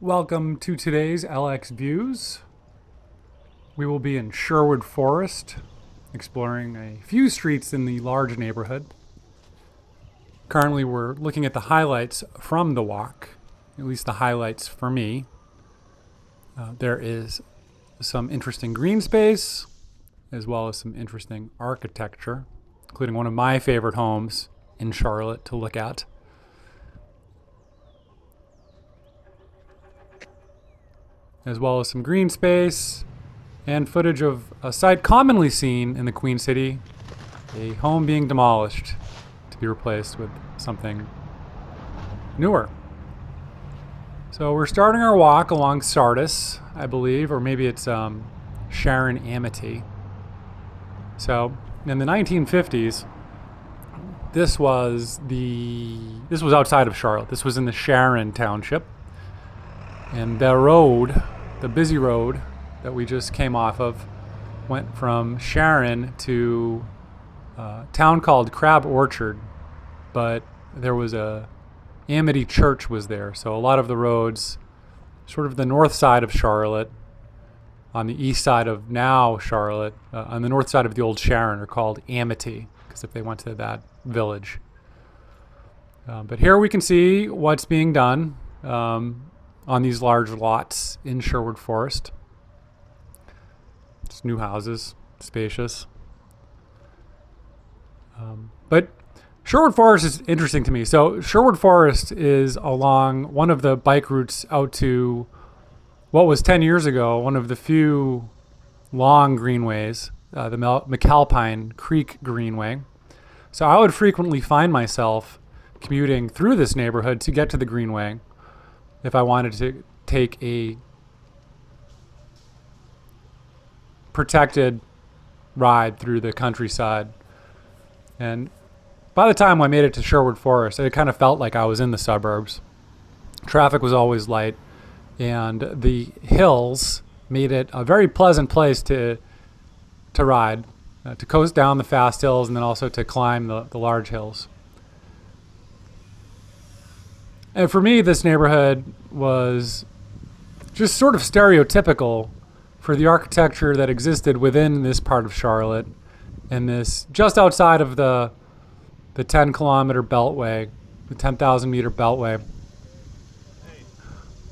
Welcome to today's LX Views. We will be in Sherwood Forest, exploring a few streets in the large neighborhood. Currently, we're looking at the highlights from the walk, at least the highlights for me. There is some interesting green space, as well as some interesting architecture, including one of my favorite homes in Charlotte to look at. As well as some green space and footage of a site commonly seen in the Queen City, a home being demolished to be replaced with something newer. So we're starting our walk along Sardis, I believe, or maybe it's Sharon Amity. So in the 1950s, this was outside of Charlotte. This was in the Sharon Township, and the busy road that we just came off of went from Sharon to a town called Crab Orchard, but there was a Amity Church was there. So a lot of the roads, sort of the north side of Charlotte, on the east side of now Charlotte, on the north side of the old Sharon, are called Amity, because if they went to that village. But here we can see what's being done on these large lots in Sherwood Forest. It's new houses, spacious. But Sherwood Forest is interesting to me. So Sherwood Forest is along one of the bike routes out to what was 10 years ago one of the few long greenways, the McAlpine Creek Greenway. So I would frequently find myself commuting through this neighborhood to get to the greenway if I wanted to take a protected ride through the countryside. And by the time I made it to Sherwood Forest, it kind of felt like I was in the suburbs. Traffic was always light, and the hills made it a very pleasant place to ride, to coast down the fast hills and then also to climb the large hills. And for me, this neighborhood was just sort of stereotypical for the architecture that existed within this part of Charlotte, and this just outside of the 10-kilometer beltway, the 10,000 meter beltway,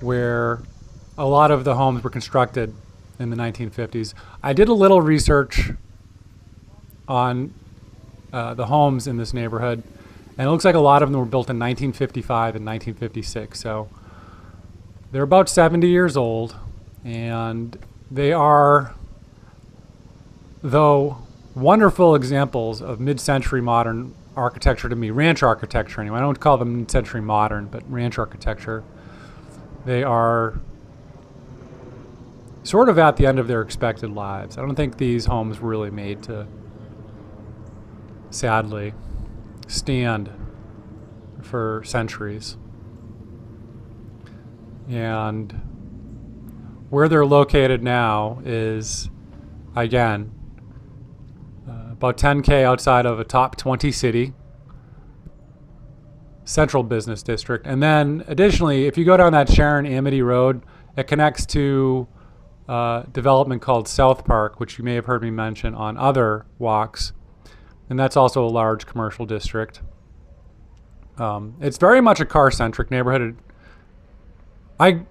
where a lot of the homes were constructed in the 1950s. I did a little research on the homes in this neighborhood, and it looks like a lot of them were built in 1955 and 1956. So they're about 70 years old, and they are, though, wonderful examples of mid-century modern architecture to me, ranch architecture anyway. I don't call them mid-century modern, but ranch architecture. They are sort of at the end of their expected lives. I don't think these homes were really made to, sadly, stand for centuries. And where they're located now is, again, about 10K outside of a top 20 city, central business district. And then additionally, if you go down that Sharon Amity Road, it connects to a development called South Park, which you may have heard me mention on other walks. And that's also a large commercial district. It's very much a car-centric neighborhood. I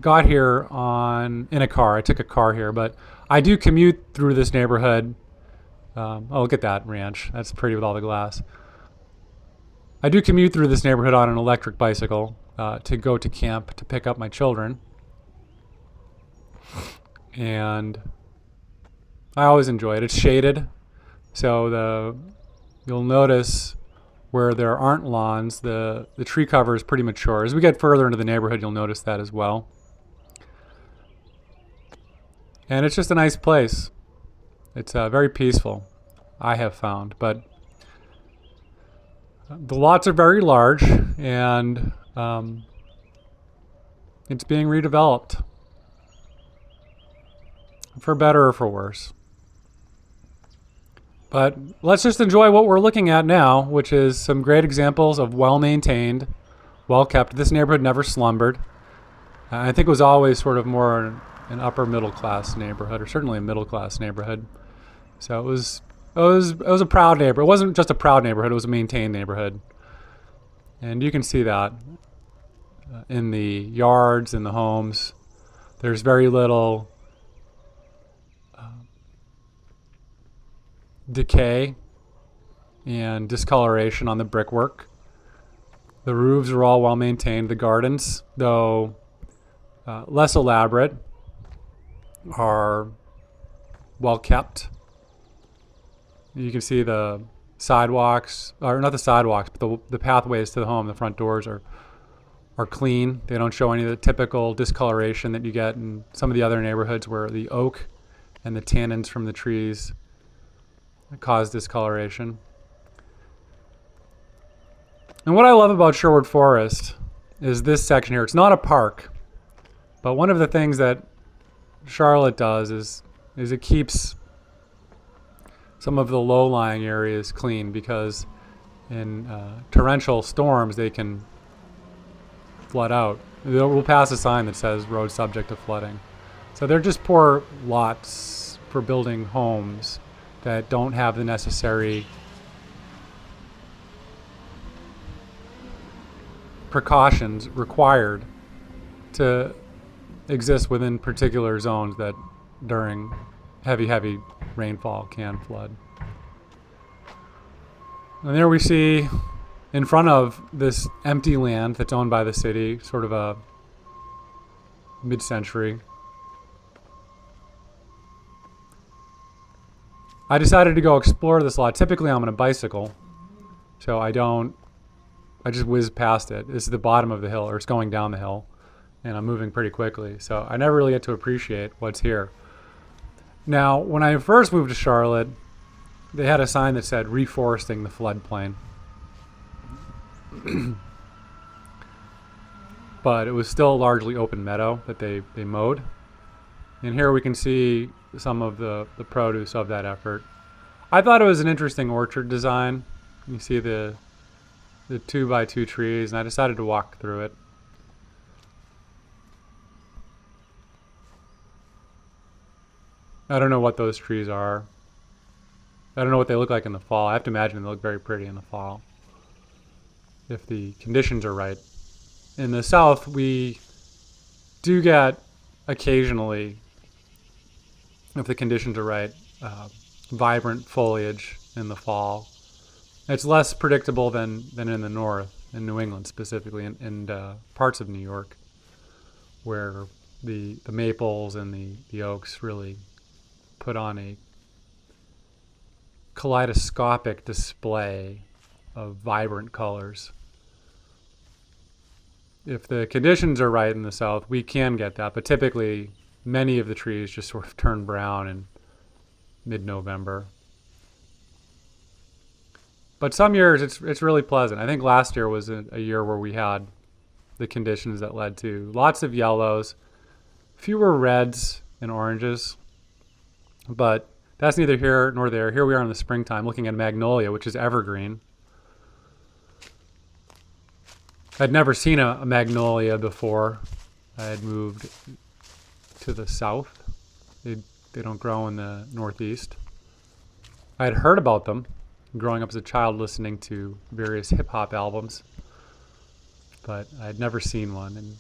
got here in a car. I took a car here, but I do commute through this neighborhood. Look at that ranch. That's pretty with all the glass. I do commute through this neighborhood on an electric bicycle to go to camp to pick up my children. And I always enjoy it. It's shaded. So you'll notice where there aren't lawns, the tree cover is pretty mature. As we get further into the neighborhood, you'll notice that as well. And it's just a nice place. It's very peaceful, I have found. But the lots are very large, and it's being redeveloped, for better or for worse. But let's just enjoy what we're looking at now, which is some great examples of well-maintained, well-kept. This neighborhood never slumbered. I think it was always sort of more an upper middle class neighborhood, or certainly a middle class neighborhood. So it was a proud neighborhood. It wasn't just a proud neighborhood; it was a maintained neighborhood, and you can see that in the yards, in the homes. There's very little decay and discoloration on the brickwork. The roofs are all well maintained. The gardens, though less elaborate, are well kept. You can see the sidewalks, or not the sidewalks, but the pathways to the home, the front doors are clean. They don't show any of the typical discoloration that you get in some of the other neighborhoods where the oak and the tannins from the trees cause discoloration. And what I love about Sherwood Forest is this section here. It's not a park, but one of the things that Charlotte does is it keeps some of the low-lying areas clean, because in torrential storms they can flood out. We'll pass a sign that says road subject to flooding. So they're just poor lots for building homes that don't have the necessary precautions required to exist within particular zones that during heavy rainfall can flood. And there we see in front of this empty land that's owned by the city, sort of a mid-century. I decided to go explore this lot. Typically I'm on a bicycle, so I just whiz past it. This is the bottom of the hill, or it's going down the hill, and I'm moving pretty quickly, so I never really get to appreciate what's here. Now, when I first moved to Charlotte, they had a sign that said reforesting the floodplain. But it was still largely open meadow that they mowed. And here we can see some of the produce of that effort. I thought it was an interesting orchard design. You see the 2x2 trees, and I decided to walk through it. I don't know what those trees are. I don't know what they look like in the fall. I have to imagine they look very pretty in the fall, if the conditions are right. In the south, we do get occasionally, if the conditions are right, vibrant foliage in the fall. It's less predictable than in the north, in New England specifically, and parts of New York, where the maples and the oaks really put on a kaleidoscopic display of vibrant colors. If the conditions are right in the south, we can get that, but typically many of the trees just sort of turn brown in mid-November. But some years it's really pleasant. I think last year was a year where we had the conditions that led to lots of yellows, fewer reds and oranges, but that's neither here nor there. Here we are in the springtime looking at magnolia, which is evergreen. I'd never seen a magnolia before. I had moved to the south. They don't grow in the northeast. I had heard about them growing up as a child, listening to various hip-hop albums, but I had never seen one, and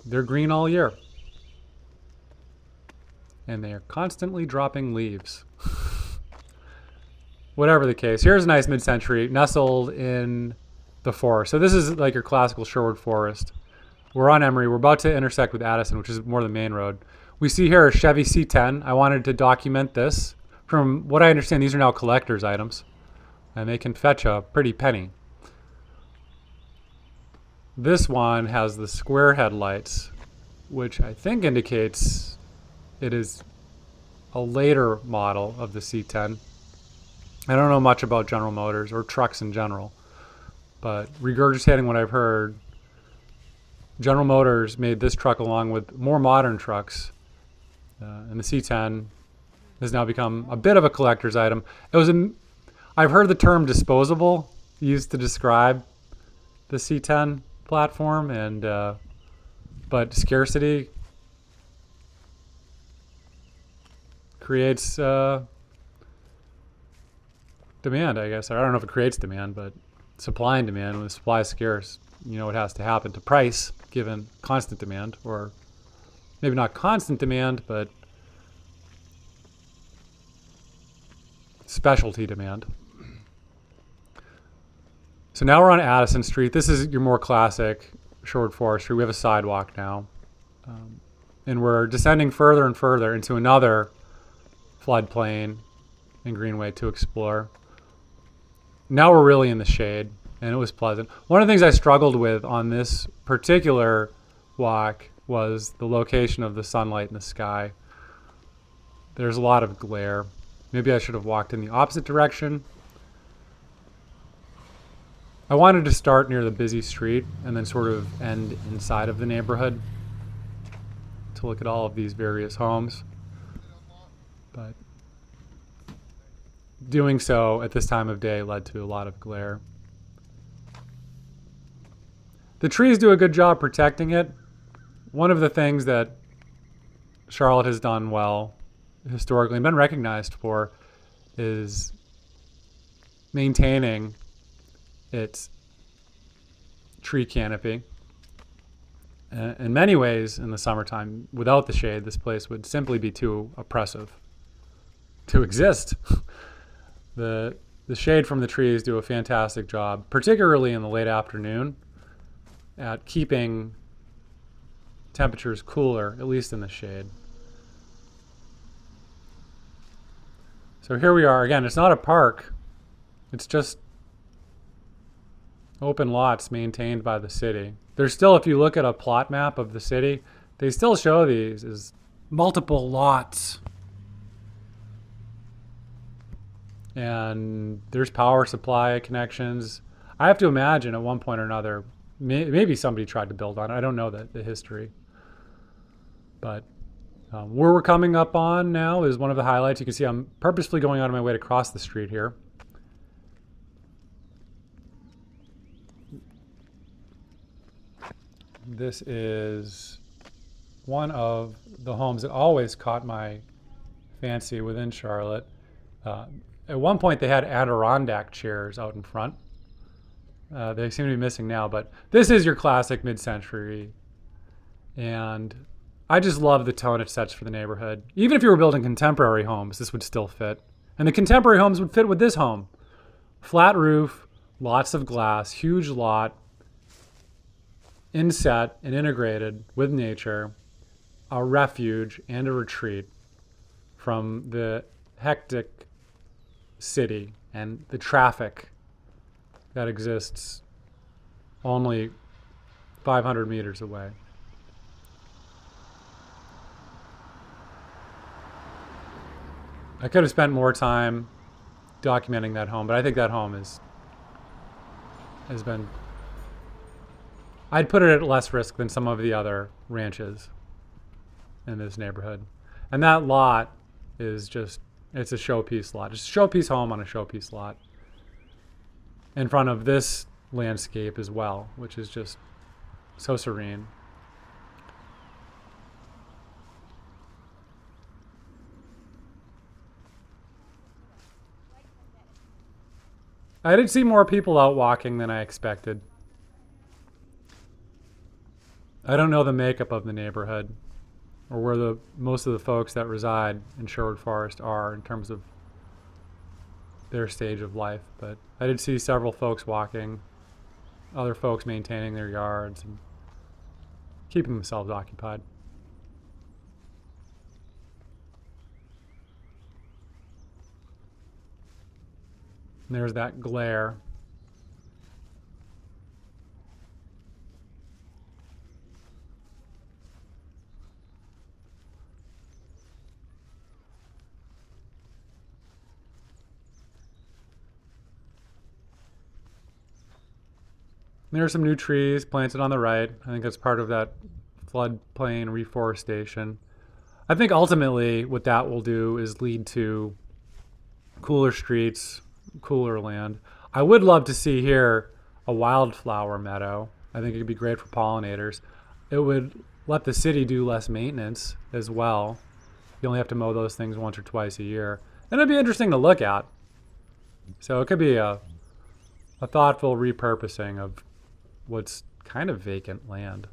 they're green all year. And they are constantly dropping leaves. Whatever the case, here's a nice mid-century nestled in the forest. So this is like your classical Sherwood Forest. We're on Emory. We're about to intersect with Addison, which is more the main road. We see here a Chevy C10. I wanted to document this. From what I understand, these are now collector's items, and they can fetch a pretty penny. This one has the square headlights, which I think indicates it is a later model of the C10. I don't know much about General Motors or trucks in general, but regurgitating what I've heard, General Motors made this truck along with more modern trucks, and the C10 has now become a bit of a collector's item. I've heard the term disposable used to describe the C10, platform, and but scarcity creates demand, I guess. I don't know if it creates demand, but supply and demand. When the supply is scarce, you know what has to happen to price given constant demand, or maybe not constant demand, but specialty demand. So now we're on Addison Street. This is your more classic Sherwood forestry. We have a sidewalk now. And we're descending further and further into another floodplain and greenway to explore. Now we're really in the shade, and it was pleasant. One of the things I struggled with on this particular walk was the location of the sunlight in the sky. There's a lot of glare. Maybe I should have walked in the opposite direction. I wanted to start near the busy street and then sort of end inside of the neighborhood to look at all of these various homes. But doing so at this time of day led to a lot of glare. The trees do a good job protecting it. One of the things that Charlotte has done well historically and been recognized for is maintaining its tree canopy. In many ways, in the summertime, without the shade, this place would simply be too oppressive to exist. The shade from the trees do a fantastic job, particularly in the late afternoon, at keeping temperatures cooler, at least in the shade. So here we are again. It's not a park. It's just open lots maintained by the city. There's still, if you look at a plot map of the city, they still show these as multiple lots. And there's power supply connections. I have to imagine at one point or another, maybe somebody tried to build on it. I don't know the history. But where we're coming up on now is one of the highlights. You can see I'm purposefully going out of my way to cross the street here. This is one of the homes that always caught my fancy within Charlotte. At one point they had Adirondack chairs out in front. They seem to be missing now, but this is your classic mid-century. And I just love the tone it sets for the neighborhood. Even if you were building contemporary homes, this would still fit. And the contemporary homes would fit with this home. Flat roof, lots of glass, huge lot, inset and integrated with nature, a refuge and a retreat from the hectic city and the traffic that exists only 500 meters away. I could have spent more time documenting that home, but I think that home has been, I'd put it at less risk than some of the other ranches in this neighborhood. And that lot is just, it's a showpiece lot. It's a showpiece home on a showpiece lot in front of this landscape as well, which is just so serene. I did see more people out walking than I expected. I don't know the makeup of the neighborhood or where most of the folks that reside in Sherwood Forest are in terms of their stage of life, but I did see several folks walking, other folks maintaining their yards and keeping themselves occupied. And there's that glare. There are some new trees planted on the right. I think that's part of that floodplain reforestation. I think ultimately what that will do is lead to cooler streets, cooler land. I would love to see here a wildflower meadow. I think it could be great for pollinators. It would let the city do less maintenance as well. You only have to mow those things once or twice a year. And it'd be interesting to look at. So it could be a thoughtful repurposing of what's kind of vacant land.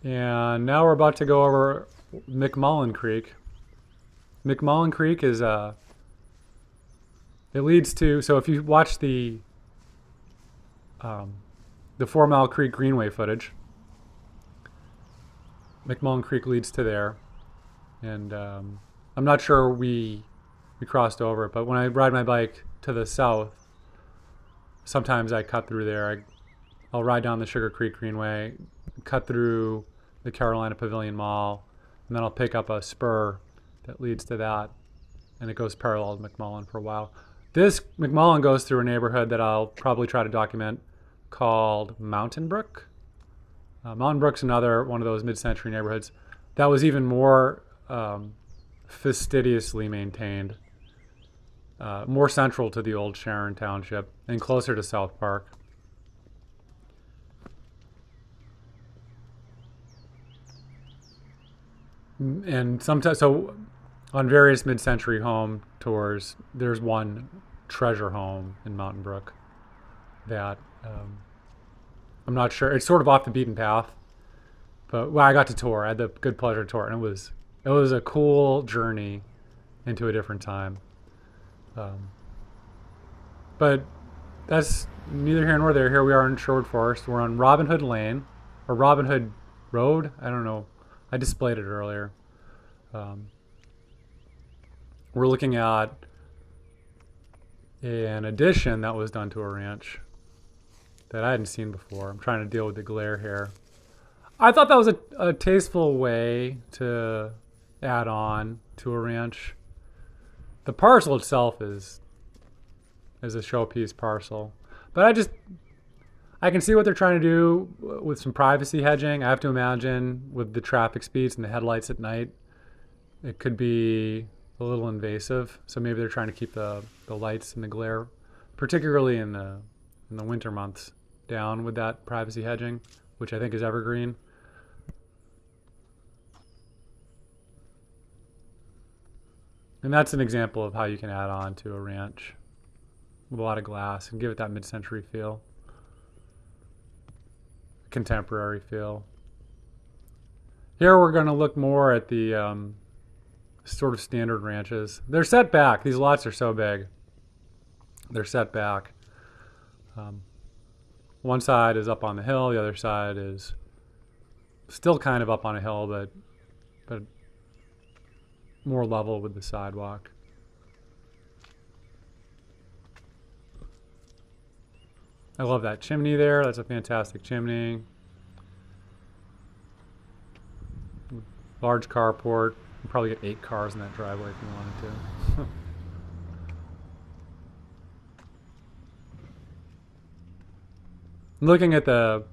And now we're about to go over McMullen Creek. McMullen Creek is it leads to, so if you watch the 4 Mile Creek Greenway footage, McMullen Creek leads to there. And I'm not sure we crossed over it, but when I ride my bike to the south, sometimes I cut through there. I'll ride down the Sugar Creek Greenway, cut through the Carolina Pavilion Mall, and then I'll pick up a spur that leads to that, and it goes parallel to McMullen for a while. This McMullen goes through a neighborhood that I'll probably try to document called Mountain Brook. Mountain Brook's another one of those mid-century neighborhoods that was even more fastidiously maintained, more central to the old Sharon Township and closer to South Park. And sometimes, so on various mid-century home tours, there's one treasure home in Mountain Brook that I'm not sure. It's sort of off the beaten path, but well, I got to tour. I had the good pleasure to tour, and it was a cool journey into a different time. But that's neither here nor there. Here we are in Sherwood Forest. We're on Robin Hood Lane, or Robin Hood Road. I don't know. I displayed it earlier. We're looking at an addition that was done to a ranch that I hadn't seen before. I'm trying to deal with the glare here. I thought that was a tasteful way to add on to a ranch. The parcel itself is a showpiece parcel, but I can see what they're trying to do with some privacy hedging. I have to imagine with the traffic speeds and the headlights at night, it could be a little invasive. So maybe they're trying to keep the lights and the glare, particularly in the winter months, down with that privacy hedging, which I think is evergreen. And that's an example of how you can add on to a ranch with a lot of glass and give it that mid-century feel. Contemporary feel. Here we're going to look more at the sort of standard ranches. They're set back. These lots are so big. They're set back. One side is up on the hill. The other side is still kind of up on a hill, but more level with the sidewalk. I love that chimney there. That's a fantastic chimney. Large carport. You probably get 8 cars in that driveway if you wanted to. Looking at the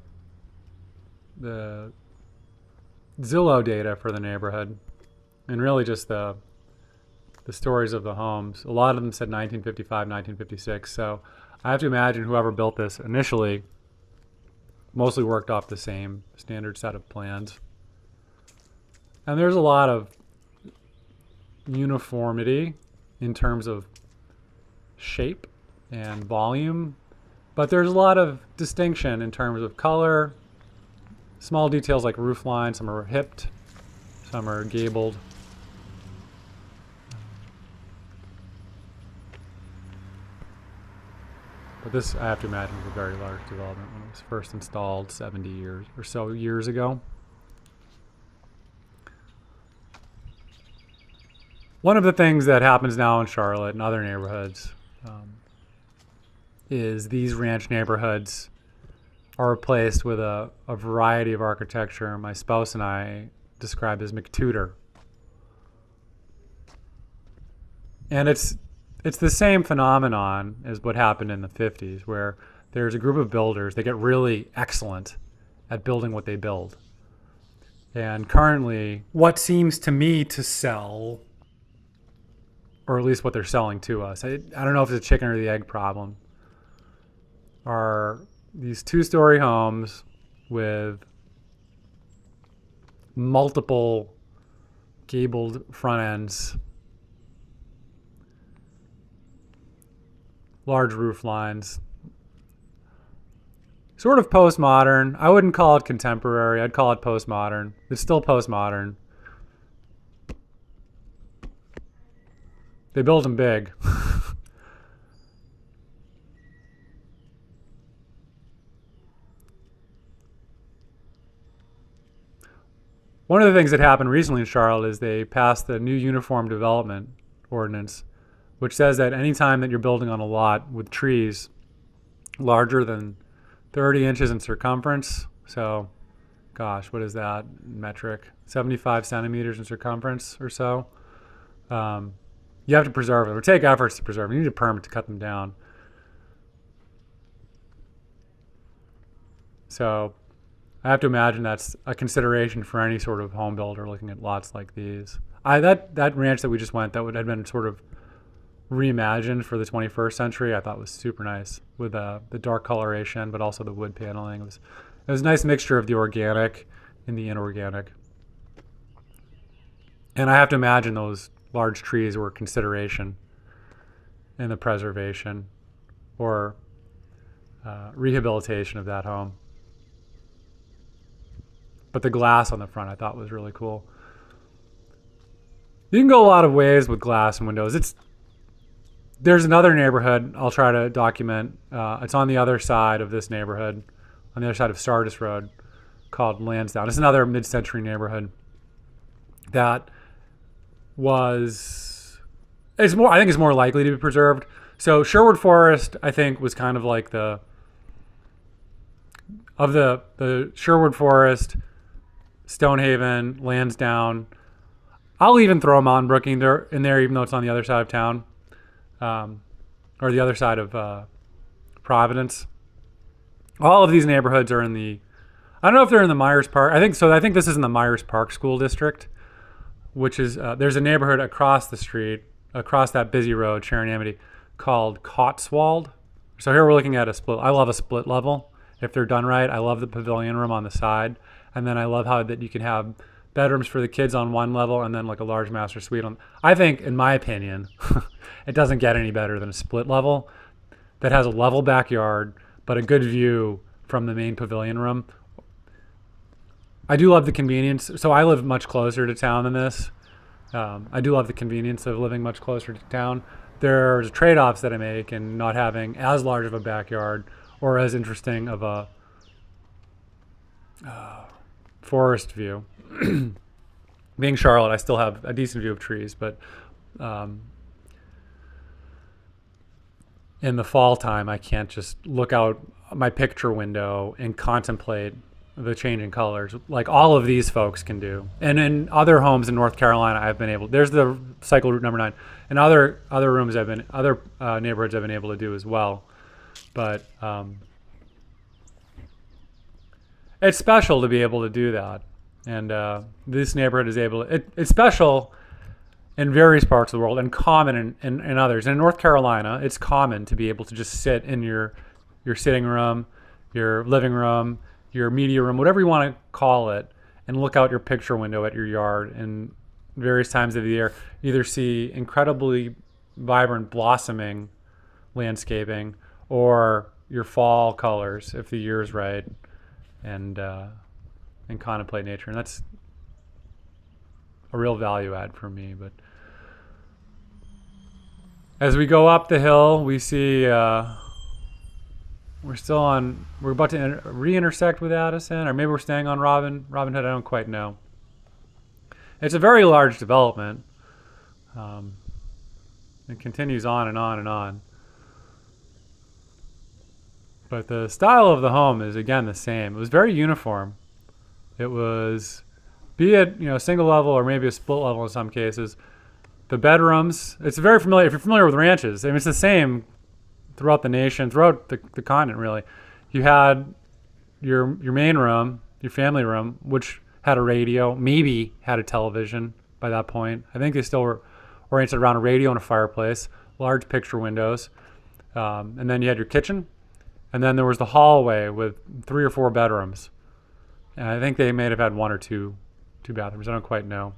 Zillow data for the neighborhood, and really just the stories of the homes. A lot of them said 1955, 1956. So I have to imagine whoever built this initially mostly worked off the same standard set of plans. And there's a lot of uniformity in terms of shape and volume, but there's a lot of distinction in terms of color, small details like roof lines. Some are hipped, some are gabled. But this, I have to imagine, was a very large development when it was first installed 70 years or so years ago. One of the things that happens now in Charlotte and other neighborhoods is these ranch neighborhoods are replaced with a variety of architecture my spouse and I describe as McTudor. And it's the same phenomenon as what happened in the 50s, where there's a group of builders, they get really excellent at building what they build. And currently, what seems to me to sell, or at least what they're selling to us, I don't know if it's a chicken or the egg problem, are these 2-story homes with multiple gabled front ends, large roof lines, sort of postmodern. I wouldn't call it contemporary. I'd call it postmodern. It's still postmodern. They build them big. One of the things that happened recently in Charlotte is they passed the new Uniform Development Ordinance, which says that anytime that you're building on a lot with trees larger than 30 inches in circumference, so, gosh, what is that metric? 75 centimeters in circumference or so. You have to preserve it, or take efforts to preserve it. You need a permit to cut them down. So I have to imagine that's a consideration for any sort of home builder looking at lots like these. That ranch that we just went, that had been sort of reimagined for the 21st century, I thought was super nice with the dark coloration, but also the wood paneling. It was a nice mixture of the organic and the inorganic. And I have to imagine those large trees were a consideration in the preservation or rehabilitation of that home. But the glass on the front I thought was really cool. You can go a lot of ways with glass and windows. There's another neighborhood I'll try to document. It's on the other side of this neighborhood, on the other side of Sardis Road, called Lansdowne. It's another mid-century neighborhood that I think it's more likely to be preserved. So Sherwood Forest, I think, was kind of like the Sherwood Forest, Stonehaven, Lansdowne. I'll even throw Monbrook in there, even though it's on the other side of town, or the other side of Providence. All of these neighborhoods are I don't know if they're in the Myers Park. I think this is in the Myers Park School District, which is, there's a neighborhood across the street, across that busy road, Sharon Amity, called Cotswold. So here we're looking at a split. I love a split level if they're done right. I love the pavilion room on the side. And then I love how that you can have bedrooms for the kids on one level and then like a large master suite on. I think, in my opinion, it doesn't get any better than a split level that has a level backyard, but a good view from the main pavilion room. I do love the convenience. So I live much closer to town than this. I do love the convenience of living much closer to town. There's trade-offs that I make in not having as large of a backyard or as interesting of a forest view. Being Charlotte, I still have a decent view of trees, but in the fall time, I can't just look out my picture window and contemplate the changing colors like all of these folks can do. And in other homes in North Carolina, I've been able. There's the cycle route number 9, and other neighborhoods I've been able to do as well. But it's special to be able to do that, and this neighborhood is able. It's special in various parts of the world and common in others. In North Carolina, it's common to be able to just sit in your sitting room, your living room, your media room, whatever you want to call it, and look out your picture window at your yard and various times of the year, either see incredibly vibrant blossoming landscaping or your fall colors if the year's right, and contemplate nature. And that's a real value add for me. But as we go up the hill, we see we're about to re-intersect with Addison, or maybe we're staying on Robin Hood. I don't quite know. It's a very large development. It continues on and on and on. But the style of the home is, again, the same. It was very uniform. It was, be it single level or maybe a split level in some cases. The bedrooms, it's very familiar. If you're familiar with ranches, I mean, it's the same throughout the nation, throughout the continent, really. You had your main room, your family room, which had a radio, maybe had a television by that point. I think they still were oriented around a radio and a fireplace, large picture windows. And then you had your kitchen. And then there was the hallway with 3 or 4 bedrooms. And I think they may have had 1 or 2 bathrooms. I don't quite know.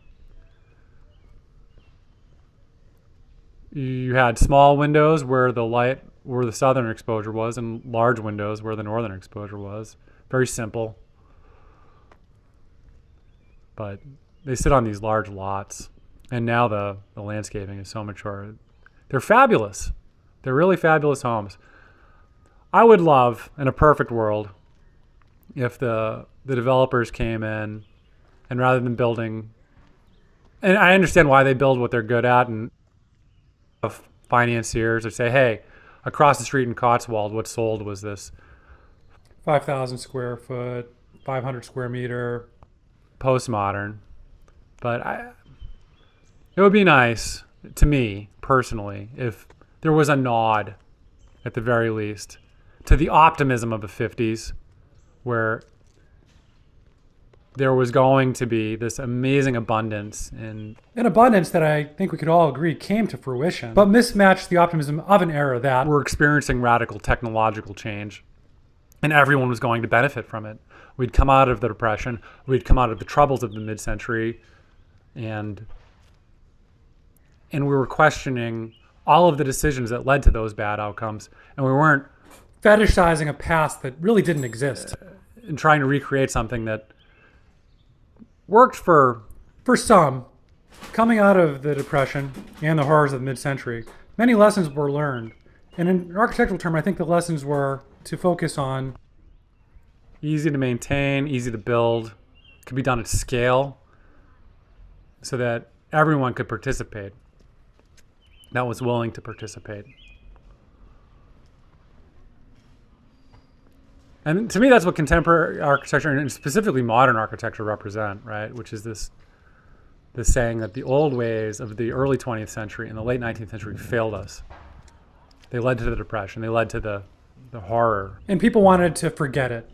You had small windows where the southern exposure was, and large windows where the northern exposure was. Very simple. But they sit on these large lots. And now the landscaping is so mature. They're fabulous. They're really fabulous homes. I would love, in a perfect world, if the developers came in and rather than building, and I understand why they build what they're good at, and financiers would say, hey, across the street in Cotswold, what sold was this 5,000 square foot, 500 square meter postmodern. But it would be nice, to me personally, if there was a nod, at the very least, to the optimism of the 50s, where there was going to be this amazing abundance. An abundance that I think we could all agree came to fruition, but mismatched the optimism of an era that we're experiencing radical technological change, and everyone was going to benefit from it. We'd come out of the Depression, we'd come out of the troubles of the mid-century, and we were questioning all of the decisions that led to those bad outcomes, and we weren't fetishizing a past that really didn't exist and trying to recreate something that worked for some. Coming out of the Depression and the horrors of the mid-century, many lessons were learned. And in an architectural term, I think the lessons were to focus on easy to maintain, easy to build, could be done at scale so that everyone could participate, that was willing to participate. And to me, that's what contemporary architecture, and specifically modern architecture, represent, right? Which is this saying that the old ways of the early 20th century and the late 19th century failed us. They led to the Depression. They led to the horror. And people wanted to forget it.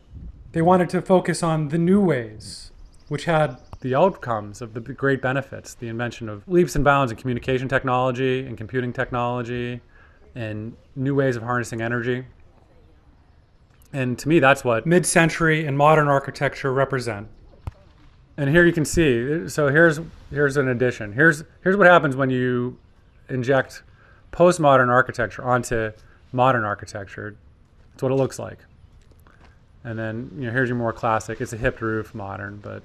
They wanted to focus on the new ways, which had the outcomes of the great benefits, the invention of leaps and bounds in communication technology and computing technology and new ways of harnessing energy. And to me, that's what mid-century and modern architecture represent. And here you can see, so here's an addition. Here's what happens when you inject postmodern architecture onto modern architecture. That's what it looks like. And then, here's your more classic. It's a hipped roof, modern, but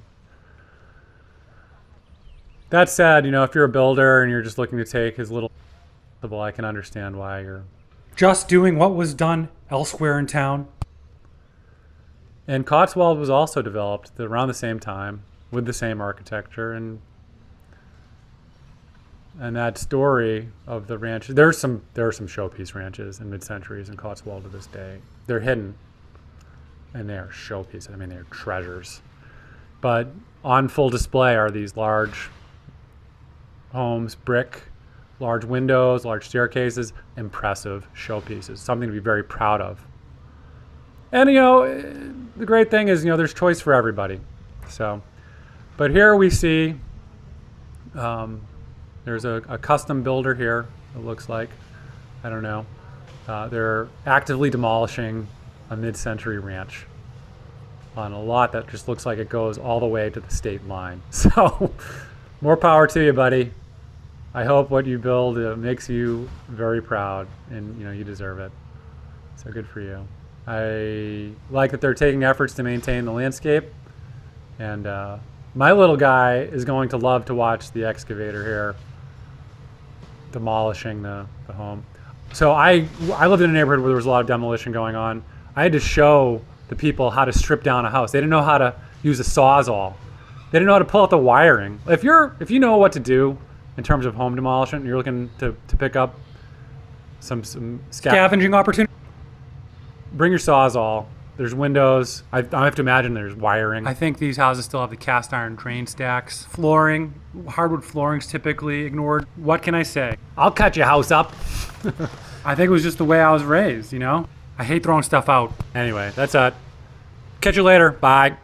that said, if you're a builder and you're just looking to take his little, I can understand why you're just doing what was done elsewhere in town. And Cotswold was also developed around the same time with the same architecture, and that story of the ranch. There are some showpiece ranches in mid-centuries in Cotswold to this day. They're hidden, and they are showpieces. I mean, they're treasures. But on full display are these large homes, brick, large windows, large staircases, impressive showpieces. Something to be very proud of. And the great thing is, there's choice for everybody. So, but here we see there's a custom builder here, it looks like. I don't know. They're actively demolishing a mid-century ranch on a lot that just looks like it goes all the way to the state line. So, more power to you, buddy. I hope what you build makes you very proud, and you deserve it. So good for you. I like that they're taking efforts to maintain the landscape, and my little guy is going to love to watch the excavator here demolishing the home. So I lived in a neighborhood where there was a lot of demolition going on. I had to show the people how to strip down a house. They didn't know how to use a Sawzall. They didn't know how to pull out the wiring. If you know what to do in terms of home demolition, you're looking to pick up some scavenging opportunity, bring your Sawzall. There's windows. I have to imagine there's wiring. I think these houses still have the cast iron drain stacks. Flooring, hardwood flooring's typically ignored. What can I say? I'll cut your house up. I think it was just the way I was raised, I hate throwing stuff out. Anyway, that's it. Catch you later. Bye.